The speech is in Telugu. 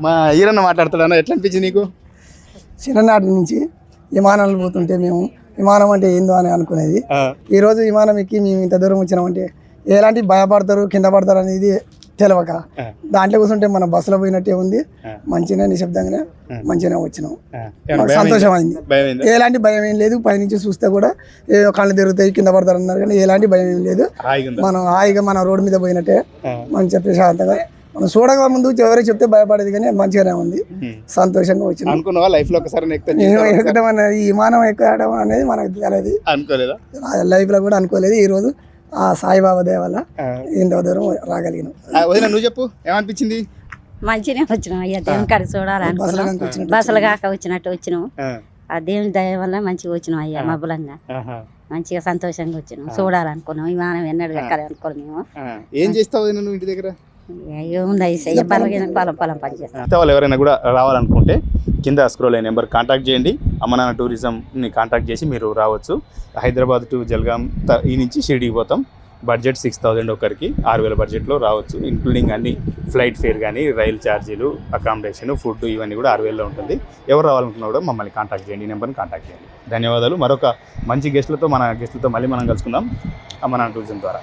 మా ఈరన్న మాట్లాడుతాడన్నా, ఎట్లా అనిపించింది నీకు? చిన్ననాటి నుంచి విమానాలు పోతుంటే మేము విమానం అంటే ఏందో అని అనుకునేది. ఈరోజు విమానం ఎక్కి మేము ఇంత దూరం వచ్చినామంటే ఎలాంటి భయపడతారు కింద పడతారు అనేది తెలియక దాంట్లో కూర్చుంటే మన బస్సులో పోయినట్టే ఉంది. మంచిగా నిశ్శబ్దంగానే మంచిగానే వచ్చినాం. సంతోషం అయింది. ఎలాంటి భయం ఏం లేదు. పైనుంచి చూస్తే కూడా ఏ కళ్ళు తిరుగుతాయి కింద పడతారు అన్నారు కానీ ఎలాంటి భయం ఏం లేదు. మనం హాయిగా మన రోడ్డు మీద పోయినట్టే మంచిగా ప్రశాంతంగా మనం చూడక ముందు ఎవరో చెప్తే భయపడేది కానీ మంచిగానే ఉంది. సంతోషంగా వచ్చింది. అనుకున్నావా లైఫ్ లో ఒకసారి ఎక్కడం అనేది ఈ విమానం ఎక్కడం అనేది మనకు తెలియదు. అనుకోలేదా? లైఫ్ లో కూడా అనుకోలేదు. ఈ రోజు ఆ సాయిబాబా దయ వల్ల ఇంత దూరం రాగలిగినాం. నువ్వు చెప్పు, ఏమనిపించింది? మంచిగానే వచ్చినాం అయ్యా, దేవుని కాడ చూడాలనుకున్నాం. బస్సులు కాక వచ్చినట్టు వచ్చినాం. ఆ దేవుని దయ వల్ల మంచిగా వచ్చినాం అయ్యా. మబ్బులంగా మంచిగా సంతోషంగా వచ్చినాం. చూడాలనుకున్నాం. విమానం ఎన్నడూ ఎక్కాలి అనుకోను మేము. ఏం చేస్తావు నువ్వు ఇంటి దగ్గర? ఏముంది అయ్యా, పొలం పని చేస్తాం. వాళ్ళు ఎవరైనా కూడా రావాలనుకుంటే కింద స్క్రోల్ అయిన నెంబర్ కాంటాక్ట్ చేయండి. అమ్మనాన్న టూరిజంని కాంటాక్ట్ చేసి మీరు రావచ్చు. హైదరాబాద్ టు జల్గాం ఈ నుంచి షిరిడీకి పోతాం. బడ్జెట్ 6,000 ఒకరికి, 6,000 బడ్జెట్లో రావచ్చు. ఇంక్లూడింగ్ అన్ని ఫ్లైట్ ఫేర్ కానీ, రైలు ఛార్జీలు, అకామిడేషన్, ఫుడ్ ఇవన్నీ కూడా 6,000లో ఉంటుంది. ఎవరు రావాలనుకున్నా కూడా మమ్మల్ని కాంటాక్ట్ చేయండి. ఈ నెంబర్ని కాంటాక్ట్ చేయండి. ధన్యవాదాలు. మరొక మంచి గెస్ట్లతో మళ్ళీ మనం కలుసుకుందాం అమ్మనాన్న టూరిజం ద్వారా.